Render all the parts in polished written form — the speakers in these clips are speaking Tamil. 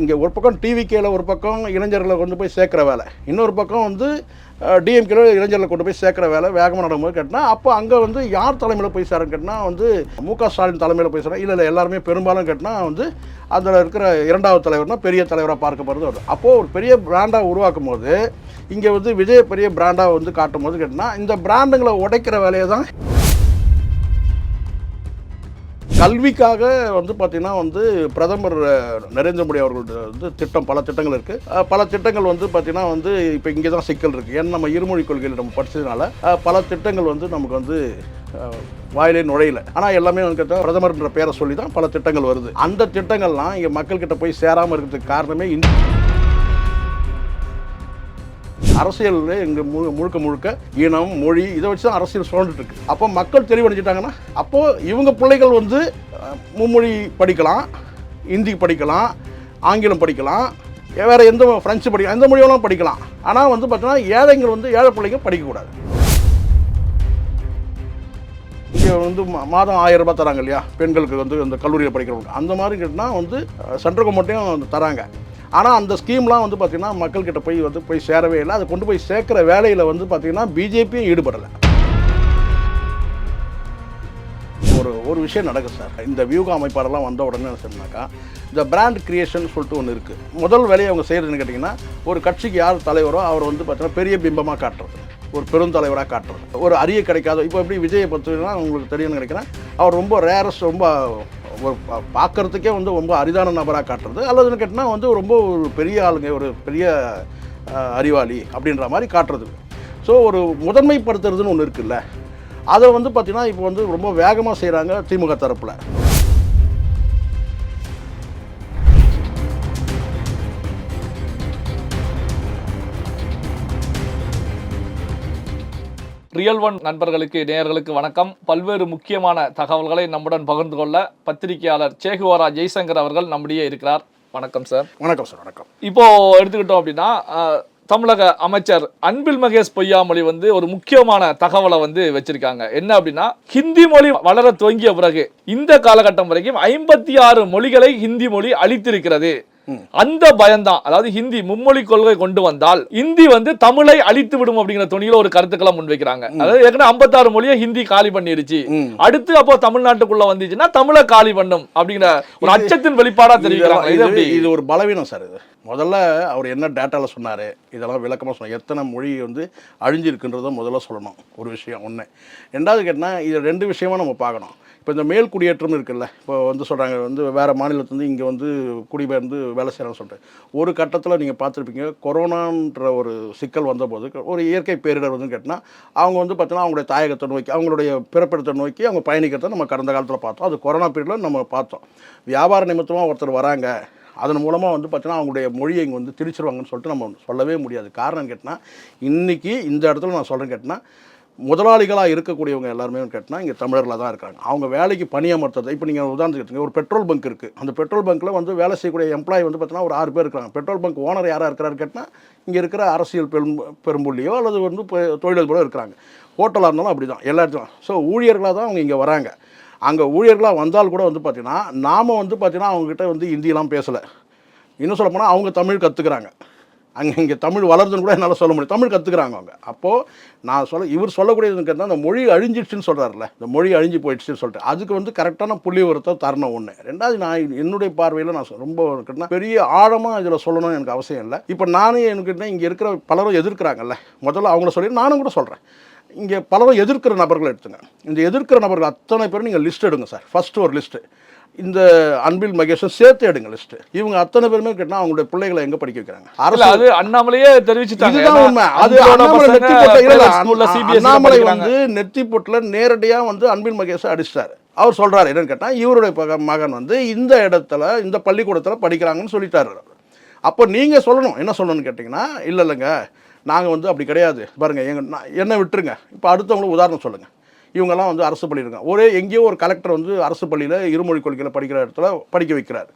இங்கே ஒரு பக்கம் டிவிகேல ஒரு பக்கம் இளைஞர்களை கொண்டு போய் சேர்க்குற வேலை, இன்னொரு பக்கம் வந்து டிஎம்கேல இளைஞர்களை கொண்டு போய் சேர்க்குற வேலை வேகமாக நடக்கும்போது கேட்டால் அப்போ அங்கே வந்து யார் தலைமையில் போய் சேரன்னு கேட்டால் வந்து முக ஸ்டாலின் தலைமையில் போய் சேரேன். இல்லை எல்லாருமே பெரும்பாலும் கேட்டால் வந்து அதில் இருக்கிற இரண்டாவது தலைவர்னால் பெரிய தலைவராக பார்க்கப்படுறது வரும். அப்போது ஒரு பெரிய பிராண்டாக உருவாக்கும் போது இங்கே வந்து விஜய் பெரிய பிராண்டாக வந்து காட்டும் போது கேட்டால் இந்த பிராண்டுங்களை உடைக்கிற வேலையை தான் கல்விக்காக வந்து பார்த்திங்கன்னா வந்து பிரதமர் நரேந்திர மோடி அவர்களோட வந்து பல திட்டங்கள் இருக்குது. பல திட்டங்கள் வந்து பார்த்திங்கன்னா வந்து இப்போ இங்கே தான் சிக்கல் இருக்குது. ஏன்னா நம்ம இருமொழி கொள்கையில் நம்ம படித்ததுனால பல திட்டங்கள் வந்து நமக்கு வந்து வாயிலே நுழையில. ஆனால் எல்லாமே வந்து கேட்டால் பிரதமர்ன்ற பேரை சொல்லி தான் பல திட்டங்கள் வருது. அந்த திட்டங்கள்லாம் இங்கே மக்கள்கிட்ட போய் சேராமல் இருக்கிறதுக்கு காரணமே அரசியல் இங்கே முழுக்க இனம் மொழி இதை வச்சு தான் அரசியல் சுழந்துட்டு இருக்கு. அப்போ மக்கள் தெளிவடைஞ்சிட்டாங்கன்னா அப்போது இவங்க பிள்ளைகள் வந்து மும்மொழி படிக்கலாம், ஹிந்தி படிக்கலாம், ஆங்கிலம் படிக்கலாம், வேறு எந்த ஃப்ரெஞ்சு படிக்கலாம், எந்த மொழியெல்லாம் படிக்கலாம். ஆனால் வந்து பார்த்தீங்கன்னா ஏழைகள் வந்து ஏழை பிள்ளைங்க படிக்கக்கூடாது. இங்கே வந்து மாதம் 1000 ரூபாய் தராங்க இல்லையா பெண்களுக்கு வந்து இந்த கல்லூரியில் படிக்கிறவங்க, அந்த மாதிரி கேட்டால் வந்து சென்ட்ரல் கவர்மெண்ட்டையும் தராங்க. ஆனால் அந்த ஸ்கீம்லாம் வந்து பார்த்திங்கன்னா மக்கள்கிட்ட போய் சேரவே இல்லை. அதை கொண்டு போய் சேர்க்குற வேலையில் வந்து பார்த்திங்கன்னா பிஜேபியும் ஈடுபடலை. ஒரு விஷயம் நடக்குது சார். இந்த வியூக அமைப்பாளர்லாம் வந்த உடனே என்ன சொன்னாக்கா இந்த பிராண்ட் கிரியேஷன் சொல்லிட்டு ஒன்று இருக்குது. முதல் வேலையை அவங்க செய்கிறதுன்னு கேட்டிங்கன்னா ஒரு கட்சிக்கு யார் தலைவரோ அவர் வந்து பார்த்தீங்கன்னா பெரிய பிம்பமாக காட்டுறது, ஒரு பெருந்தலைவராக காட்டுறது, ஒரு அறிய கிடைக்காத. இப்போ எப்படி விஜயை பொறுத்தவரைனா உங்களுக்கு தெரியும்னு நினைக்கிறேன், அவர் ரொம்ப ரேரஸ்ட், ரொம்ப ஒரு பார்க்குறதுக்கே வந்து ரொம்ப அரிதான நபராக காட்டுறது, அல்லதுன்னு கேட்டால் வந்து ரொம்ப ஒரு பெரிய ஆளுங்க, ஒரு பெரிய அறிவாளி அப்படின்ற மாதிரி காட்டுறது. ஸோ ஒரு முதன்மைப்படுத்துறதுன்னு ஒன்று இருக்குல்ல, அதை வந்து பார்த்திங்கன்னா இப்போ வந்து ரொம்ப வேகமாக செய்கிறாங்க திமுக தரப்பில். ரியல் ஒன் நண்பர்களுக்கு நேயர்களுக்கு வணக்கம். பல்வேறு முக்கியமான தகவல்களை நம்முடன் பகிர்ந்து கொள்ள பத்திரிகையாளர் சேகுவாரா ஜெய்சங்கர் அவர்கள் நம்முடைய இருக்கிறார். வணக்கம் சார். வணக்கம் சார். வணக்கம். இப்போ எடுத்துக்கிட்டோம் அப்படின்னா தமிழக அமைச்சர் அன்பில் மகேஷ் பொய்யாமொழி வந்து ஒரு முக்கியமான தகவலை வந்து வச்சிருக்காங்க. என்ன அப்படின்னா, ஹிந்தி மொழி வளர துவங்கிய பிறகு இந்த காலகட்டம் வரைக்கும் 56 மொழிகளை ஹிந்தி மொழி அளித்திருக்கிறது. அந்த பயம்தான், அதாவது ஹிந்தி மும்மொழி கொள்கை கொண்டு வந்தால் இந்தி வந்து தமிழை அழித்து விடும் அப்படிங்கிற துணியில ஒரு கருத்துக்களை முன்வைக்கிறாங்க. அதாவது ஏற்கனவே 56 மொழியை ஹிந்தி காலி பண்ணிருச்சு, அடுத்து அப்போ தமிழ்நாட்டுக்குள்ள வந்துச்சுன்னா தமிழை காலி பண்ணும் அப்படிங்கிற ஒரு அச்சத்தின் வெளிப்பாடா தெரிவிக்கிறாங்க. இது ஒரு பலவீனம் சார். இது முதல்ல அவர் என்ன டேட்டாவில் சொன்னார், இதெல்லாம் விளக்கமாக சொன்னார். எத்தனை மொழி வந்து அழிஞ்சிருக்குன்றதை முதல்ல சொல்லணும், ஒரு விஷயம் ஒன்று. ரெண்டாவது கேட்டால் இது 2 விஷயமாக நம்ம பார்க்கணும். இப்போ இந்த மேல் குடியேற்றம் இருக்குல்ல, இப்போ வந்து சொல்கிறாங்க வந்து வேறு மாநிலத்துலேருந்து இங்கே வந்து குடிபெயர்ந்து வேலை செய்கிறான்னு சொல்லிட்டு, ஒரு கட்டத்தில் நீங்கள் பார்த்துருப்பீங்க, கொரோனான்ற ஒரு சிக்கல் வந்தபோது ஒரு இயற்கை பேரிடர் வந்து கேட்டால் அவங்க வந்து பார்த்தீங்கன்னா அவங்களுடைய தாயகத்தை நோக்கி, அவங்களுடைய பிறப்பிடத்தை நோக்கி அவங்க பயணிக்கிறத நம்ம கடந்த காலத்தில் பார்த்தோம். அது கொரோனா பீரியடில் நம்ம பார்த்தோம். வியாபார நிமித்தமாக ஒருத்தர் வராங்க, அதன் மூலமாக வந்து பார்த்தீங்கன்னா அவங்களுடைய மொழியை இங்கே வந்து திணிச்சிருவாங்கன்னு சொல்லிட்டு நம்ம சொல்லவே முடியாது. காரணம் கேட்டால் இன்றைக்கி இந்த இடத்துல நான் சொல்கிறேன் கேட்டால் முதலாளிகளாக இருக்கக்கூடியவங்க எல்லாருமே கேட்டால் இங்கே தமிழர்களாக தான் இருக்காங்க. அவங்க வேலைக்கு பணியமர்த்தது. இப்போ நீங்கள் உதாரணத்துக்கு எடுத்துங்க, ஒரு பெட்ரோல் பங்க் இருக்குது. அந்த பெட்ரோல் பங்க்கில் வந்து வேலை செய்யக்கூடிய எம்ப்ளாயி வந்து பார்த்தீங்கன்னா ஒரு 6 பேர் இருக்காங்க. பெட்ரோல் பங்க் ஓனர் யாராக இருக்கிறாரு கேட்டால் இங்கே இருக்கிற அரசியல் பெரும்புள்ளியோ அல்லது வந்து தொழிலதிபரோ இருக்கிறாங்க. ஹோட்டலாக இருந்தாலும் அப்படி தான் எல்லா இடத்துலையும். ஸோ ஊழியர்களாக தான் அவங்க இங்கே வராங்க. அங்கே ஊழியர்களாக வந்தால் கூட வந்து பார்த்திங்கன்னா நாம் வந்து பார்த்திங்கன்னா அவங்ககிட்ட வந்து ஹிந்தியெலாம் பேசலை. இன்னும் சொல்ல போனால் அவங்க தமிழ் கற்றுக்குறாங்க. இங்கே தமிழ் வளருதுன்னு கூட என்னால் சொல்ல முடியும். தமிழ் கற்றுக்குறாங்க அவங்க. அப்போது இவர் சொல்லக்கூடியதுன்னு கேட்டால் அந்த மொழி அழிஞ்சிடுச்சுன்னு சொல்கிறார்ல, இந்த மொழி அழிஞ்சு போயிடுச்சுன்னு சொல்லிட்டு அதுக்கு வந்து கரெக்டான புள்ளி விவரத்தை தரணும் ஒன்று. ரெண்டாவது, நான் என்னுடைய பார்வையில் நான் ரொம்ப கேட்டால் பெரிய ஆழமாக இதில் சொல்லணும்னு எனக்கு அவசியம் இல்லை. இப்போ நானே எனக்கு இங்கே இருக்கிற பலரும் எதிர்க்கிறாங்கல்ல, முதல்ல அவங்கள சொல்லி நானும் கூட சொல்கிறேன். இங்கே பலரும் எதிர்க்கிற நபர்கள் எடுத்துங்க. இந்த எதிர்க்கிற நபர்கள் அத்தனை பேரும் நீங்கள் லிஸ்ட் எடுங்க சார். ஃபஸ்ட்டு ஒரு லிஸ்ட்டு இந்த அன்பில் மகேஷும் சேர்த்து எடுங்க லிஸ்ட். இவங்க அத்தனை பேருமே கேட்டால் அவங்களுடைய பிள்ளைகளை எங்கே படிக்க வைக்கிறாங்க? அது அண்ணாமலையே தெரிவிச்சுட்டாங்க. இதுதான் உண்மை. அது அண்ணாமலை வந்து நெத்தி பொட்டில் நேரடியாக வந்து அன்பில் மகேஷை அடிச்சிட்டாரு. அவர் சொல்கிறார் என்னன்னு கேட்டால் இவருடைய மகன் வந்து இந்த இடத்துல இந்த பள்ளிக்கூடத்தில் படிக்கிறாங்கன்னு சொல்லிட்டாரு. அப்போ நீங்கள் சொல்லணும், என்ன சொல்லணும்னு கேட்டிங்கன்னா, இல்லைங்க நாங்கள் வந்து அப்படி கிடையாது பாருங்கள், என்ன விட்டுருங்க. இப்போ அடுத்தவங்களுக்கு உதாரணம் சொல்லுங்கள். இவங்கெல்லாம் வந்து அரசு பள்ளி இருக்காங்க. எங்கேயோ ஒரு கலெக்டர் வந்து அரசு பள்ளியில் இருமொழி கொள்கையில் படிக்கிற இடத்துல படிக்க வைக்கிறார்.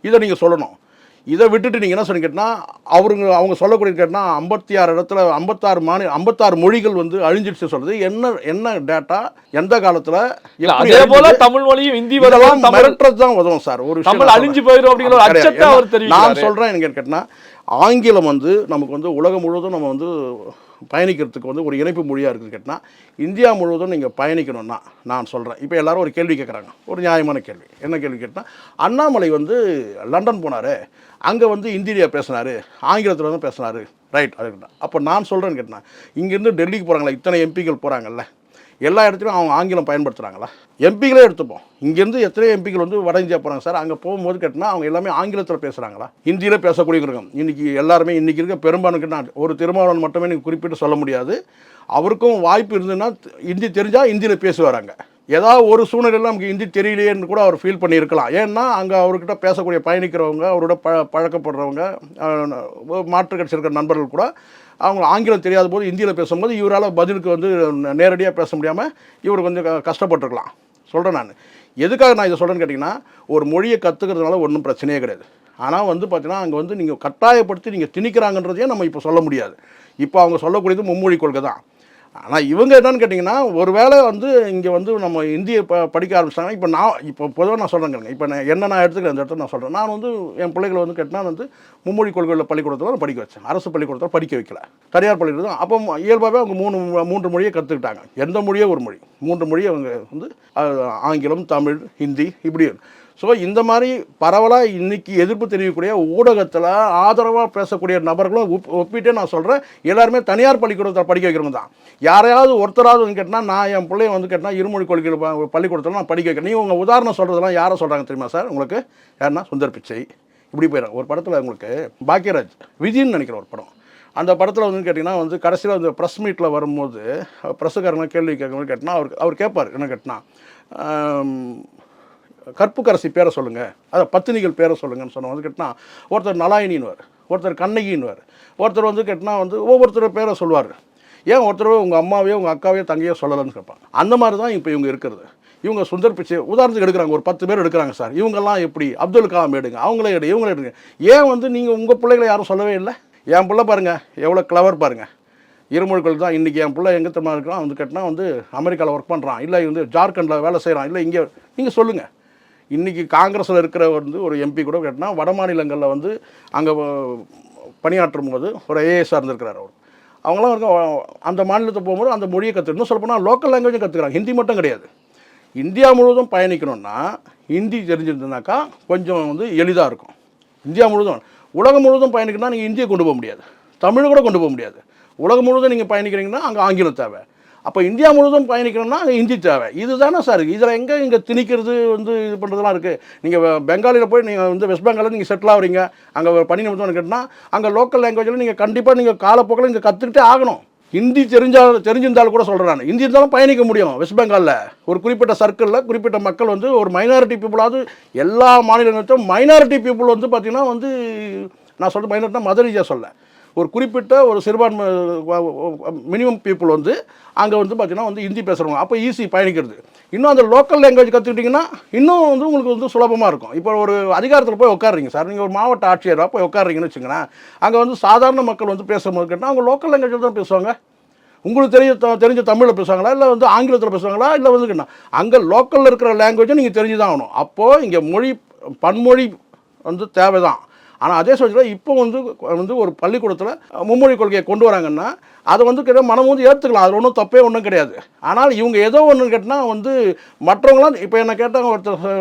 இதை நீங்கள் சொல்லணும். இதை விட்டுட்டு நீங்கள் என்ன சொன்னீங்க கேட்டால் அவங்க சொல்லக்கூடிய கேட்டால் 56 இடத்துல 56 மொழிகள் வந்து அழிஞ்சிடுச்சு சொல்றது என்ன டேட்டா எந்த காலத்தில் அதே போல தமிழ் மொழியும் ஹிந்தி இதெல்லாம் மிரட்டுறது தான் உதவும் சார். ஒரு தமிழ் அழிஞ்சு போயிடும் அப்படிங்கிற ஒரு அச்சத்தை அவர் தெரிவிக்கிறார். நான் சொல்கிறேன் என்ன கேட்டால் ஆங்கிலம் வந்து நமக்கு வந்து உலகம் முழுவதும் நம்ம வந்து பயணிக்கிறதுக்கு வந்து ஒரு இணைப்பு மொழியாக இருக்குது கேட்டால் இந்தியா முழுவதும் நீங்கள் பயணிக்கணும்னா நான் சொல்கிறேன். இப்போ எல்லாரும் ஒரு கேள்வி கேட்குறாங்க, ஒரு நியாயமான கேள்வி. என்ன கேள்வி கேட்டால் அண்ணாமலை வந்து லண்டன் போனார், அங்கே வந்து ஹிந்தியில் பேசினார், ஆங்கிலத்தில் தான் பேசினார், ரைட். அதுக்கிட்ட அப்போ நான் சொல்கிறேன்னு கேட்டால் இங்கேருந்து டெல்லிக்கு போகிறாங்களா, இத்தனை எம்பிக்கள் போகிறாங்கல்ல, எல்லா இடத்துலையும் அவங்க ஆங்கிலம் பயன்படுத்துகிறாங்களா? எம்பிகளே எடுத்துப்போம், இங்கேருந்து எத்தனை எம்பிக்கள் வந்து வட இந்தியா போகிறாங்க சார், அங்கே போகும்போது கேட்டால் அவங்க எல்லாமே ஆங்கிலத்தில் பேசுகிறாங்களா, ஹிந்தியில் பேசக்கூடியவங்க? இன்றைக்கி எல்லாருமே இன்றைக்கி இருக்க பெரும்பாலும் கேட்டால் ஒரு திருமாவளவன் மட்டுமே நீங்கள் குறிப்பிட்டு சொல்ல முடியாது. அவருக்கும் வாய்ப்பு இருந்ததுன்னா ஹிந்தி தெரிஞ்சால் ஹிந்தியில் பேசுவாராங்க. ஏதாவது ஒரு சூழ்நிலையில் நமக்கு ஹிந்தி தெரியலையேன்னு கூட அவர் ஃபீல் பண்ணியிருக்கலாம். ஏன்னா அங்கே அவர்கிட்ட பேசக்கூடிய பயணிக்கிறவங்க, அவரோட பழக்கப்படுறவங்க, மாற்று கட்சி இருக்கிற நண்பர்கள் கூட அவங்க ஆங்கிலம் தெரியாத போது ஹிந்தியில் பேசும்போது இவரால் பதிலுக்கு வந்து நேரடியாக பேச முடியாமல் இவர் கொஞ்சம் கஷ்டப்பட்டுருக்கலாம். சொல்கிறேன் நான். எதுக்காக நான் இதை சொல்கிறேன்னு கேட்டிங்கன்னா, ஒரு மொழியை கற்றுக்கிறதுனால ஒன்றும் பிரச்சனையே கிடையாது. ஆனால் வந்து பார்த்தீங்கன்னா அங்கே வந்து நீங்கள் கட்டாயப்படுத்தி நீங்கள் திணிக்கிறாங்கன்றதையே நம்ம இப்போ சொல்ல முடியாது. இப்போ அவங்க சொல்லக்கூடியது மும்மொழி கொள்கை தான். ஆனால் இவங்க என்னன்னு கேட்டிங்கன்னா, ஒரு வேளை வந்து இங்கே வந்து நம்ம இந்தியை படிக்க ஆரம்பிச்சிட்டாங்கன்னா, இப்போ பொதுவாக நான் சொல்கிறேங்க, இப்போ நான் எடுத்துக்கிறேன் அந்த இடத்துல நான் சொல்கிறேன். நான் வந்து என் பிள்ளைகளை வந்து கேட்டால் வந்து மும்மொழி கொள்கையில் பள்ளிக்கூடத்தில் நான் படிக்க வச்சேன். அரசு பள்ளிக்கூடத்தில் படிக்க வைக்கல, தனியார் பள்ளிக்கூடம். அப்போ இயல்பாகவே அவங்க மூன்று மொழியை கற்றுக்கிட்டாங்க. எந்த மொழியோ ஒரு மொழி, 3 மொழியை அவங்க வந்து ஆங்கிலம், தமிழ், ஹிந்தி இப்படி. ஸோ இந்த மாதிரி பரவலாக இன்றைக்கி எதிர்ப்பு தெரிவிக்கக்கூடிய ஊடகத்தில் ஆதரவாக பேசக்கூடிய நபர்களும் ஒப்பிட்டே நான் சொல்கிறேன், எல்லாருமே தனியார் பள்ளிக்கூடத்தில் படிக்க வைக்கிறவங்க தான். யாரையாவது ஒருத்தராவது வந்து கேட்டால் நான் என் பிள்ளைய வந்து கேட்டால் இருமொழி கொள்கையில் பள்ளிக்கூடத்தில் நான் படிக்க வைக்கிறேன். நீங்கள் உங்கள் உதாரணம் சொல்கிறதெல்லாம் யாரை சொல்கிறாங்க தெரியுமா சார் உங்களுக்கு? யாருன்னா சுந்தர் பிச்சை இப்படி போயிடறாங்க. ஒரு படத்தில் உங்களுக்கு பாக்யராஜ் விஜயின்னு நினைக்கிற ஒரு படம், அந்த படத்தில் வந்து கேட்டிங்கன்னா வந்து கடைசியில் அந்த ப்ரெஸ் மீட்டில் வரும்போது ப்ரெஸ்ஸுக்காரங்க கேள்வி கேட்கும்போது கேட்டால் அவர் கேட்பார், என்ன கேட்டால் கற்புக்கரசி பேரை சொல்லுங்கள், அதை பத்தினிகள் பேரை சொல்லுங்கன்னு சொன்ன வந்து கேட்டால் ஒருத்தர் நலாயினின்னுவார், ஒருத்தர் கண்ணகின்னுவார், ஒருத்தர் வந்து கேட்டால் வந்து ஒவ்வொருத்தர் பேரை சொல்லுவார். ஏன் ஒருத்தர் உங்கள் அம்மாவையோ உங்கள் அக்காவையோ தங்கையோ சொல்லலைன்னு கேட்பாங்க. அந்த மாதிரி தான் இப்போ இவங்க இருக்கிறது. இவங்க சுந்தர் பிச்சை உதாரணத்துக்கு எடுக்கிறாங்க, ஒரு 10 பேர் எடுக்கிறாங்க சார். இவங்கெல்லாம் எப்படி அப்துல் கலாம் எடுங்க, அவங்களே இவங்களே எடுங்க. ஏன் வந்து நீங்கள் உங்கள் பிள்ளைகளை யாரும் சொல்லவே இல்லை? என் பிள்ளை பாருங்கள் எவ்வளோ கிளவர் பாருங்கள், இருமொழிகள் தான். இன்றைக்கி என் பிள்ளை எங்கே தெரியுமா இருக்கிறான் வந்து கேட்டால் வந்து அமெரிக்காவில் ஒர்க் பண்ணுறான், இல்லை வந்து ஜார்க்கண்டில் வேலை செய்கிறான், இல்லை இங்கே. நீங்கள் சொல்லுங்கள், இன்றைக்கி காங்கிரஸில் இருக்கிற வந்து ஒரு எம்பி கூட கேட்டால் வட மாநிலங்களில் வந்து அங்கே பணியாற்றும் போது ஒரு ஐஏஎஸ்ஸாக இருந்திருக்கிறார் அவர். அவங்களாம் இருக்க அந்த மாநிலத்தை போகும்போது அந்த மொழியை கற்றுக்கணும். சொல்ல போனால் லோக்கல் லாங்குவேஜும் கற்றுக்குறாங்க, ஹிந்தி மட்டும் கிடையாது. இந்தியா முழுவதும் பயணிக்கணும்னா ஹிந்தி தெரிஞ்சிருந்ததுனாக்கா கொஞ்சம் வந்து எளிதாக இருக்கும். இந்தியா முழுவதும் உலகம் முழுவதும் பயணிக்கணும்னா நீங்கள் இந்தியை கொண்டு போக முடியாது, தமிழ் கூட கொண்டு போக முடியாது. உலகம் முழுவதும் நீங்கள் பயணிக்கிறீங்கன்னா அங்கே ஆங்கிலம் தேவை. அப்போ இந்தியா முழுவதும் பயணிக்கணும்னா அங்கே ஹிந்தி தேவை. இது தானே சார் இதில் எங்கே இங்கே திணிக்கிறது வந்து இது பண்ணுறதுலாம் இருக்குது. நீங்கள் பெங்காலியில் போய் நீங்கள் வந்து வெஸ்ட் பெங்காலில் நீங்கள் செட்டில் ஆகிறீங்க, அங்கே பணி நிமித்தம் கேட்டால் அங்கே லோக்கல் லாங்குவேஜில் நீங்கள் கண்டிப்பாக நீங்கள் காலப்போக்கில் இங்கே கற்றுக்கிட்டே ஆகணும். ஹிந்தி தெரிஞ்சிருந்தாலும் கூட சொல்கிறேன் நான், ஹிந்தி இருந்தாலும் பயணிக்க முடியும். வெஸ்ட் பெங்காலில் ஒரு குறிப்பிட்ட சர்க்கிளில் குறிப்பிட்ட மக்கள் வந்து ஒரு மைனாரிட்டி பீப்புளாவது, எல்லா மாநிலங்களுக்கும் மைனாரிட்டி பீப்புள் வந்து பார்த்திங்கன்னா வந்து நான் சொல்கிற மைனாரிட்டினா மத ரீதியாக சொல்ல, ஒரு குறிப்பிட்ட ஒரு சிறுபான்மை மினிமம் பீப்புள் வந்து அங்கே வந்து பார்த்திங்கன்னா வந்து ஹிந்தி பேசுகிறவங்க. அப்போ ஈஸி பயணிக்கிறது. இன்னும் அந்த லோக்கல் லாங்குவேஜ் கற்றுக்கிட்டிங்கன்னா இன்னும் வந்து உங்களுக்கு வந்து சுலபமாக இருக்கும். இப்போ ஒரு அதிகாரத்தில் போய் உட்காடுறீங்க சார், நீங்கள் ஒரு மாவட்ட ஆட்சியராக போய் உட்காடுறீங்கன்னு வச்சுங்களேன், அங்கே வந்து சாதாரண மக்கள் வந்து பேசும்போது கேட்டால் அவங்க லோக்கல் லாங்குவேஜில் தான் பேசுவாங்க. உங்களுக்கு தெரிஞ்ச தமிழில் பேசுவாங்களா, இல்லை வந்து ஆங்கிலத்தில் பேசுவாங்களா, இல்லை வந்து கேட்டால் அங்கே லோக்கலில் இருக்கிற லாங்குவேஜை நீங்கள் தெரிஞ்சு தான் ஆகணும். அப்போது இங்கே பன்மொழி வந்து தேவை தான். ஆனால் அதே சமயத்தில் இப்போ வந்து ஒரு பள்ளிக்கூடத்தில் மும்மொழி கொள்கையை கொண்டு வராங்கன்னா அதை வந்து கேட்டால் மனம் வந்து ஏற்றுக்கலாம், அது ஒன்றும் தப்பே ஒன்றும் கிடையாது. ஆனால் இவங்க ஏதோ ஒன்று கேட்டால் வந்து மற்றவங்களாம் இப்போ என்ன கேட்டாங்க,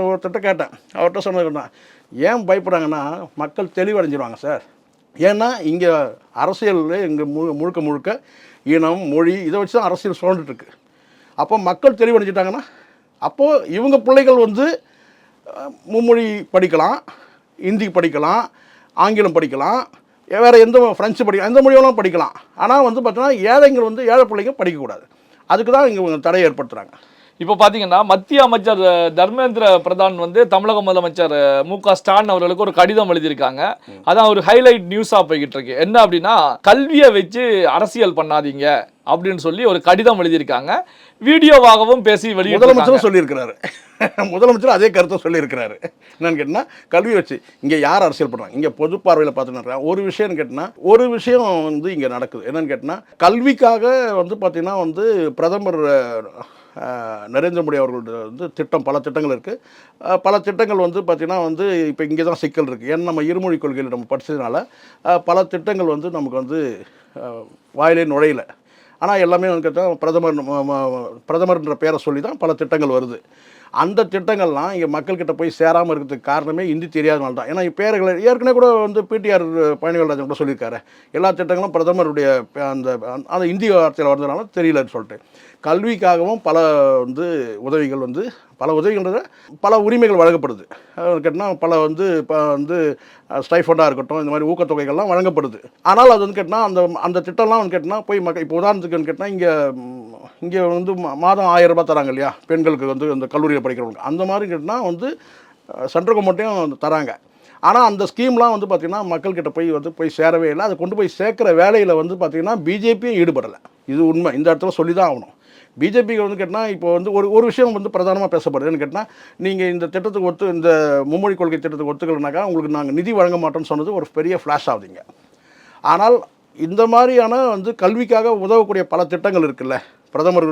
ஒருத்தர்கிட்ட கேட்டேன், அவர்கிட்ட சொன்னதுன்னா ஏன் பயப்படுறாங்கன்னா மக்கள் தெளிவடைஞ்சிருவாங்க சார். ஏன்னா இங்கே அரசியலில் இங்கே முழுக்க இனம் மொழி இதை வச்சு தான் அரசியல் சுழண்டுட்டுருக்கு. அப்போ மக்கள் தெளிவடைஞ்சிட்டாங்கன்னா அப்போது இவங்க பிள்ளைகள் வந்து மும்மொழி படிக்கலாம், ஹிந்தி படிக்கலாம், ஆங்கிலம் படிக்கலாம், வேறு எந்த ஃப்ரெஞ்சு படிக்கலாம், எந்த மொழியெல்லாம் படிக்கலாம். ஆனால் வந்து பார்த்தீங்கன்னா ஏழைகள் வந்து ஏழை பிள்ளைங்க படிக்கக்கூடாது. அதுக்கு தான் இங்கே தடை ஏற்படுத்துகிறாங்க. இப்போ பார்த்தீங்கன்னா மத்திய அமைச்சர் தர்மேந்திர பிரதான் வந்து தமிழக முதலமைச்சர் மு.க. ஸ்டாலின் அவர்களுக்கு ஒரு கடிதம் எழுதியிருக்காங்க. அதான் ஒரு ஹைலைட் நியூஸாக போய்கிட்டு இருக்கு. என்ன அப்படின்னா, கல்வியை வச்சு அரசியல் பண்ணாதீங்க அப்படின்னு சொல்லி ஒரு கடிதம் எழுதியிருக்காங்க. வீடியோவாகவும் பேசி முதலமைச்சரும் சொல்லியிருக்கிறாரு. முதலமைச்சர் அதே கருத்தை சொல்லியிருக்கிறாரு. என்னன்னு கேட்டினா, கல்வி வச்சு இங்கே யார் அரசியல் பண்ணுறாங்க, இங்கே பொது பார்வையில் பார்த்துன்னா ஒரு விஷயம்னு கேட்டினா, ஒரு விஷயம் வந்து இங்கே நடக்குது. என்னன்னு கேட்டினா, கல்விக்காக வந்து பார்த்திங்கன்னா வந்து பிரதமர் நரேந்திர மோடி அவர்களோட வந்து பல திட்டங்கள் இருக்குது. பல திட்டங்கள் வந்து பார்த்திங்கன்னா வந்து இப்போ இங்கே தான் சிக்கல் இருக்குது. ஏன்னா நம்ம இருமொழி கொள்கையில் நம்ம படித்ததுனால பல திட்டங்கள் வந்து நமக்கு வந்து வாயிலே நுழையல. ஆனால் எல்லாமே வந்து கேட்டால் பிரதமர்ன்ற பேரை சொல்லி தான் பல திட்டங்கள் வருது. அந்த திட்டங்கள்லாம் இங்கே மக்கள்கிட்ட போய் சேராமல் இருக்கிறதுக்கு காரணமே ஹிந்தி தெரியாதனால தான். ஏன்னா பேர்களை ஏற்கனவே கூட வந்து பிடிஆர் பழனிவேல்ராஜன் கூட சொல்லியிருக்காரு, எல்லா திட்டங்களும் பிரதமருடைய அந்த அந்த ஹிந்தி வார்த்தையில் வந்ததுனால தெரியலன்னு சொல்லிட்டு. கல்விக்காகவும் பல வந்து உதவிகள் வந்து பல உரிமைகள் வழங்கப்படுது. கேட்டால் பல வந்து இப்போ வந்து ஸ்டைஃபண்டாக இருக்கட்டும், இந்த மாதிரி ஊக்கத்தொகைகள்லாம் வழங்கப்படுது. ஆனால் அது வந்து கேட்டால் அந்த திட்டம்லாம் வந்து கேட்டால் போய் இப்போ உதாரணத்துக்கு கேட்டால் இங்கே வந்து மாதம் 1000 ரூபாய் தராங்க இல்லையா பெண்களுக்கு வந்து அந்த கல்லூரியில் படிக்கிறவங்களுக்கு, அந்த மாதிரி கேட்டால் வந்து சென்ட்ரல் கவர்மெண்ட்டையும் தராங்க. ஆனால் அந்த ஸ்கீம்லாம் வந்து பார்த்திங்கன்னா மக்கள்கிட்ட போய் சேரவே இல்லை. அதை கொண்டு போய் சேர்க்குற வேலையில் வந்து பார்த்திங்கன்னா பிஜேபியும் ஈடுபடலை. இது உண்மை, இந்த இடத்துல சொல்லி தான் ஆகணும். பிஜேபிக்கு வந்து கேட்டால் இப்போ வந்து ஒரு விஷயம் வந்து பிரதானமாக பேசப்படுதுன்னு கேட்டால், நீங்கள் இந்த திட்டத்துக்கு இந்த மும்மொழி கொள்கை திட்டத்துக்கு ஒத்துக்கலைனாக்கா உங்களுக்கு நாங்கள் நிதி வழங்க மாட்டோம்னு சொன்னது ஒரு பெரிய ஃப்ளாஷ் ஆகுதுங்க. ஆனால் இந்த மாதிரியான வந்து கல்விக்காக உதவக்கூடிய பல திட்டங்கள் இருக்குல்ல, பிரதமர்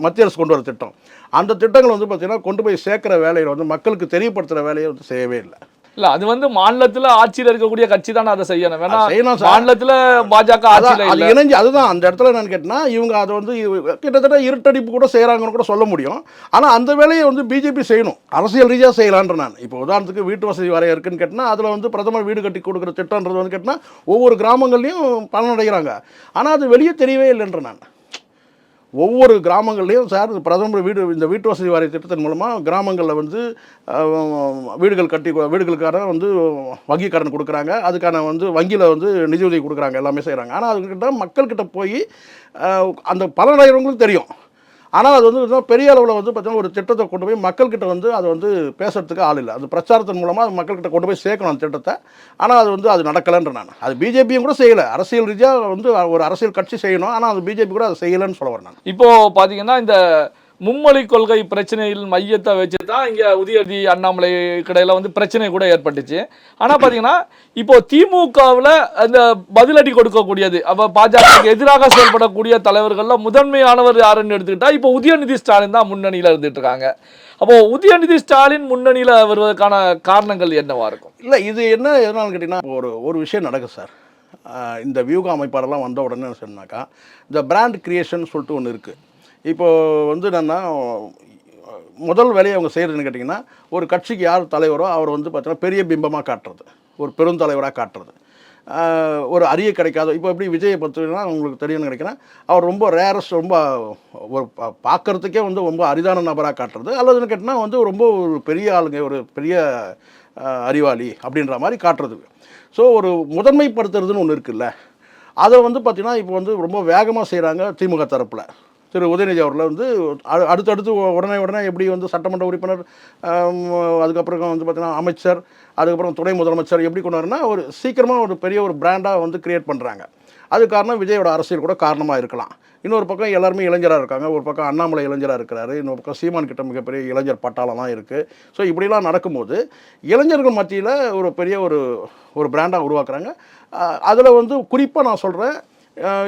மத்திய அரசு கொண்டு வர திட்டம், அந்த திட்டங்கள் வந்து பார்த்திங்கன்னா கொண்டு போய் சேர்க்குற வேலையில் வந்து மக்களுக்கு தெரியப்படுத்துகிற வேலையை வந்து செய்யவே இல்லை. இல்ல அது வந்து மாநிலத்துல ஆட்சியில் இருக்கக்கூடிய கட்சி தானே அதை செய்யணும். வேணா மாநிலத்துல பாஜக ஆட்சியில் இணைஞ்சு அதுதான் அந்த இடத்துல என்னன்னு கேட்டினா, இவங்க அதை வந்து கிட்டத்தட்ட இருட்டடிப்பு கூட செய்கிறாங்கன்னு கூட சொல்ல முடியும். ஆனால் அந்த வேலையை வந்து பிஜேபி செய்யணும், அரசியல் ரீதியாக செய்யலான்ற. நான் இப்போ உதாரணத்துக்கு வீட்டு வசதி வரைய இருக்குன்னு கேட்டினா, அதில் வந்து பிரதமர் வீடு கட்டி கொடுக்குற திட்டம்ன்றது வந்து கேட்டினா ஒவ்வொரு கிராமங்கள்லையும் பலனடைகிறாங்க. ஆனால் அது வெளியே தெரியவே இல்லைன்ற. நான் ஒவ்வொரு கிராமங்கள்லேயும் சார் பிரதமர் இந்த வீட்டு வசதி வாரிய திட்டத்தின் மூலமாக கிராமங்களில் வந்து வீடுகளுக்கான வந்து வங்கி கடன் கொடுக்குறாங்க, அதுக்கான வந்து வங்கியில் வந்து நிதியுதவி கொடுக்குறாங்க, எல்லாமே செய்கிறாங்க. ஆனால் அதுக்கிட்ட மக்கள்கிட்ட போய் அந்த பலனடைகிறவங்களுக்கு தெரியும். ஆனால் அது வந்து பெரிய அளவில் வந்து பார்த்தீங்கன்னா ஒரு திட்டத்தை கொண்டு போய் மக்கள்கிட்ட வந்து அதை வந்து பேசுறதுக்கு ஆள் இல்லை. அது பிரச்சாரத்தின் மூலமாக அது மக்கள்கிட்ட கொண்டு போய் சேர்க்கணும் அந்த திட்டத்தை. ஆனால் அது நடக்கலைன்ற. நான் அது பிஜேபியும் கூட செய்யலை. அரசியல் ரீதியாக வந்து ஒரு அரசியல் கட்சி செய்யணும், ஆனால் அது பிஜேபி கூட அதை செய்யலைன்னு சொல்ல வரேன். இப்போ பார்த்தீங்கன்னா இந்த மும்மொழி கொள்கை பிரச்சனையில் மையத்தை வச்சு தான் இங்கே உதயநிதி அண்ணாமலை கடையில் வந்து பிரச்சனை கூட ஏற்பட்டுச்சு. ஆனால் பார்த்தீங்கன்னா இப்போ திமுகவில் அந்த பதிலடி கொடுக்கக்கூடியது, அப்போ பாஜகவுக்கு எதிராக செயல்படக்கூடிய தலைவர்களில் முதன்மையானவர் யாருன்னு எடுத்துக்கிட்டா இப்போ உதயநிதி ஸ்டாலின் தான் முன்னணியில் இருந்துட்டு இருக்காங்க. அப்போது உதயநிதி ஸ்டாலின் முன்னணியில் வருவதற்கான காரணங்கள் என்னவா இருக்கும்? இல்லை, இது எதனாலும் கேட்டிங்கன்னா ஒரு விஷயம் நடக்குது சார். இந்த வியூக அமைப்பாளர்லாம் வந்த உடனே சொன்னாக்கா இந்த பிராண்ட் கிரியேஷன் சொல்லிட்டு ஒன்று இருக்குது. இப்போது வந்து என்னென்னா முதல் வேலையை அவங்க செய்கிறதுன்னு கேட்டிங்கன்னா, ஒரு கட்சிக்கு யார் தலைவரோ அவர் வந்து பார்த்தீங்கன்னா பெரிய பிம்பமாக காட்டுறது, ஒரு பெருந்தலைவராக காட்டுறது, ஒரு அறிய கிடைக்காத. இப்போ எப்படி விஜயை பார்த்தீங்கன்னா உங்களுக்கு தெரியும்னு நினைக்கிறேன், அவர் ரொம்ப ரேரஸ்ட், ரொம்ப ஒரு பார்க்குறதுக்கே வந்து ரொம்ப அரிதான நபராக காட்டுறது, அல்லதுன்னு கேட்டிங்கன்னா வந்து ரொம்ப ஒரு பெரிய ஆளுங்க, ஒரு பெரிய அறிவாளி அப்படின்ற மாதிரி காட்டுறது. ஸோ ஒரு முதன்மைப்படுத்துறதுன்னு ஒன்று இருக்குல்ல, அதை வந்து பார்த்திங்கன்னா இப்போ வந்து ரொம்ப வேகமாக செய்கிறாங்க திமுக தரப்பில். திரு உதயநிதி அவர்களை வந்து அடுத்தடுத்து உடனே எப்படி வந்து சட்டமன்ற உறுப்பினர், அதுக்கப்புறம் வந்து பார்த்திங்கன்னா அமைச்சர், அதுக்கப்புறம் துணை முதலமைச்சர் எப்படி கொண்டு வரனா ஒரு சீக்கிரமாக ஒரு பெரிய ஒரு பிராண்டாக வந்து கிரியேட் பண்ணுறாங்க. அது காரணம் விஜயோட அரசியல் கூட காரணமாக இருக்கலாம். இன்னொரு பக்கம் எல்லாருமே இளைஞராக இருக்காங்க, ஒரு பக்கம் அண்ணாமலை இளைஞராக இருக்கிறாரு, இன்னொரு பக்கம் சீமான் கிட்ட மிகப்பெரிய இளைஞர் பட்டாளம்லாம் இருக்குது. ஸோ இப்படிலாம் நடக்கும்போது இளைஞர்கள் மத்தியில் ஒரு பெரிய ஒரு பிராண்டாக உருவாக்குறாங்க. அதில் வந்து குறிப்பாக நான் சொல்கிறேன்,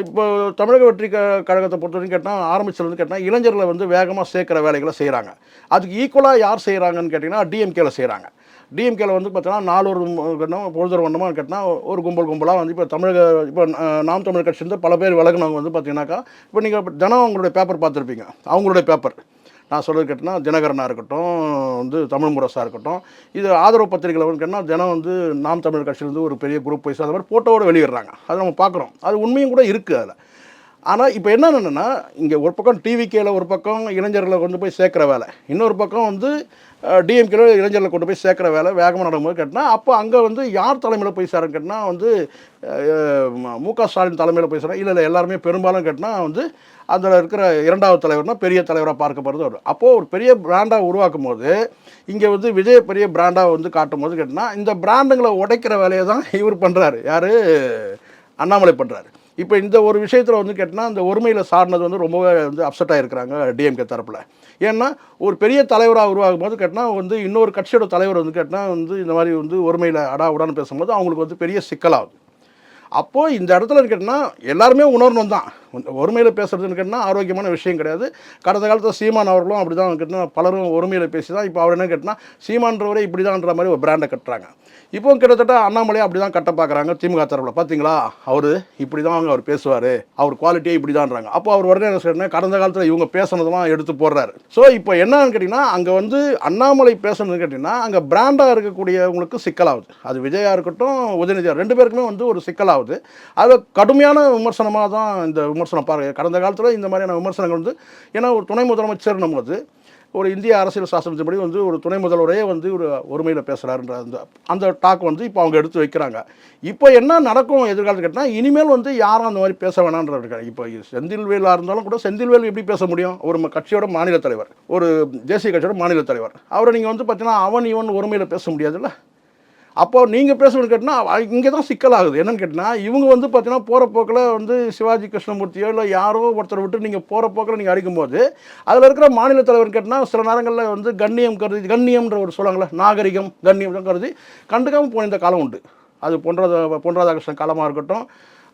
இப்போ தமிழக வெற்றி கழகத்தை பொறுத்தவரைக்கும் கேட்டால் ஆரம்பிச்சதுலேருந்து கேட்டால் இளைஞர்களை வந்து வேகமாக சேர்க்குற வேலைகளை செய்கிறாங்க. அதுக்கு ஈக்குவலாக யார் செய்கிறாங்கன்னு கேட்டிங்கன்னா டிஎம்கேல செய்கிறாங்க. டிஎம்கேல வந்து பார்த்தீங்கன்னா பொழுதுற வண்ணமாக கேட்டால் ஒரு கும்பலாக வந்து இப்போ நாம் தமிழ் கட்சியிலேருந்து பல பேர் விலகினவங்க வந்து பார்த்தீங்கன்னாக்கா, இப்போ நீங்கள் தினம் அவங்களுடைய பேப்பர் பார்த்துருப்பீங்க. அவங்களுடைய பேப்பர் நான் சொல்கிறது கேட்டினா தினகரனாக இருக்கட்டும், வந்து தமிழ் முரசாக இருக்கட்டும், இது ஆதரவு பத்திரிகையில் வந்து கேட்டால் தினம் வந்து நாம் தமிழ் கட்சியிலேருந்து ஒரு பெரிய குரூப் போய் அந்த மாதிரி ஃபோட்டோவோடு வெளியிடுறாங்க. அதை நம்ம பார்க்குறோம், அது உண்மையும் கூட இருக்குது அதில். ஆனால் இப்போ என்னென்னா இங்கே ஒரு பக்கம் டிவிகேல ஒரு பக்கம் இளைஞர்களை கொண்டு போய் சேர்க்குற வேலை, இன்னொரு பக்கம் வந்து டிஎம்கேல இளைஞர்களை கொண்டு போய் சேர்க்குற வேலை வேகமாக நடக்கும்போது கேட்டால் அப்போ அங்கே வந்து யார் தலைமையில் போய் சேரன்னு கேட்டால் வந்து மு.க. ஸ்டாலின் தலைமையில் போய் சேரேன் இல்லை எல்லாருமே பெரும்பாலும் கேட்டால் வந்து அதில் இருக்கிற இரண்டாவது தலைவர்னா பெரிய தலைவராக பார்க்கப்படுறது வரும். அப்போது ஒரு பெரிய பிராண்டாக உருவாக்கும் போது இங்கே வந்து விஜய் பெரிய பிராண்டாக வந்து காட்டும் போது கேட்டால் இந்த பிராண்டுங்களை உடைக்கிற வேலையை தான் இவர் பண்ணுறாரு, யார் அண்ணாமலை பண்ணுறாரு. இப்போ இந்த ஒரு விஷயத்தில் வந்து கேட்டால் அந்த ஒருமையில் சார்ந்தது வந்து ரொம்பவே வந்து அப்செட்டாக இருக்கிறாங்க டிஎம்கே தரப்பில். ஏன்னா ஒரு பெரிய தலைவராக உருவாகும் போது கேட்டால் வந்து இன்னொரு கட்சியோட தலைவர் வந்து கேட்டால் வந்து இந்த மாதிரி வந்து ஒருமையில் உடான்னு பேசும்போது அவங்களுக்கு வந்து பெரிய சிக்கலாகுது. அப்போது இந்த இடத்துல கேட்டால் எல்லாருமே உணரணும் தான், ஒருமையில் பேசுகிறதுன்னு கேட்டால் ஆரோக்கியமான விஷயம் கிடையாது. கடந்த காலத்தில் சீமான் அவர்களும் அப்படி தான் கேட்டால் பலரும் ஒருமையில் பேசி தான் இப்போ அவர் என்ன கேட்டால் சீமான்றவரே இப்படி தான்ன்ற மாதிரி ஒரு பிராண்டை கட்டுறாங்க. இப்போ கிட்டத்தட்ட அண்ணாமலையை அப்படி தான் கட்ட பார்க்குறாங்க திமுக தரப்பில். பார்த்தீங்களா அவர் இப்படி தான் அவர் பேசுவார், அவர் குவாலிட்டியே இப்படி தான்றாங்க. அப்போ அவர் உடனே என்ன சொல்கிறேன், கடந்த காலத்தில் இவங்க பேசுனதெல்லாம் எடுத்து போடுறாரு. ஸோ இப்போ என்னன்னு கேட்டிங்கன்னா அங்கே வந்து அண்ணாமலை பேசுனதுன்னு கேட்டிங்கன்னா அங்கே பிராண்டாக இருக்கக்கூடியவங்களுக்கு சிக்கலாகுது. அது விஜயா இருக்கட்டும் உதயநிதியார் ரெண்டு பேருக்குமே வந்து ஒரு சிக்கலாகுது. அது கடுமையான விமர்சனமாக தான் இந்த விமர்சனம் பாருங்கள். கடந்த காலத்தில் இந்த மாதிரியான விமர்சனங்கள் வந்து ஏன்னா ஒரு துணை முதலமைச்சர் போது ஒரு இந்திய அரசியல் சாசனத்தின்படி வந்து ஒரு துணை முதல்வரே வந்து ஒரு ஒருமையில் பேசுகிறாருன்ற அந்த டாக் வந்து இப்போ அவங்க எடுத்து வைக்கிறாங்க. இப்போ என்ன நடக்கும் எதிர்காலத்தில் கேட்டால் இனிமேல் வந்து யாரும் அந்த மாதிரி பேச வேணான்ற. இப்போ செந்தில்வேலாக இருந்தாலும் கூட செந்தில்வேல் எப்படி பேச முடியும், ஒரு கட்சியோட மாநில தலைவர், ஒரு தேசிய கட்சியோட மாநில தலைவர், அவரை நீங்கள் வந்து பார்த்தீங்கன்னா அவன் இவன் ஒருமையில் பேச முடியாதுல்ல. அப்போது நீங்கள் பேசுவது கேட்டால் இங்கே தான் சிக்கலாகுது. என்னென்னு கேட்டால் இவங்க வந்து பார்த்தீங்கன்னா போகிற போக்கில் வந்து சிவாஜி கிருஷ்ணமூர்த்தியோ இல்லை யாரோ ஒருத்தர் விட்டு நீங்கள் போகிற போக்கில் நீங்கள் அடிக்கும்போது அதில் இருக்கிற மாநில தலைவர் கேட்டால் சில நேரங்களில் வந்து கண்ணியம் கருதி, கண்ணியம்ன்ற ஒரு சொல்லுவாங்களே, நாகரிகம் கண்ணியம் தான் கருதி கண்டுக்காமல் போன காலம் உண்டு. அது பொன் ராதாகிருஷ்ணன் காலமாக இருக்கட்டும்,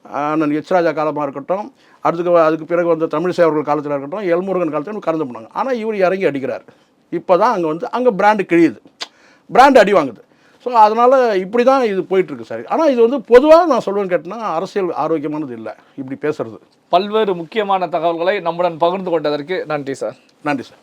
அண்ணன் எச் ராஜா காலமாக இருக்கட்டும், அதுக்கு பிறகு வந்து தமிழிசை அவர்கள் காலத்தில் இருக்கட்டும், எல்முருகன் காலத்தில் கலந்து போனாங்க. ஆனால் இவர் இறங்கி அடிக்கிறார். இப்போ தான் அங்கே வந்து அங்கே பிராண்டு கிழியுது, பிராண்டு அடி வாங்குது. ஸோ அதனால் இப்படி தான் இது போயிட்டுருக்கு சார். ஆனால் இது வந்து பொதுவாக நான் சொல்லுவேன்னு கேட்டினா அரசியல் ஆரோக்கியமானது இல்லை இப்படி பேசுகிறது. பல்வேறு முக்கியமான தகவல்களை நம்முடன் பகிர்ந்து கொண்டதற்கு நன்றி சார். நன்றி சார்.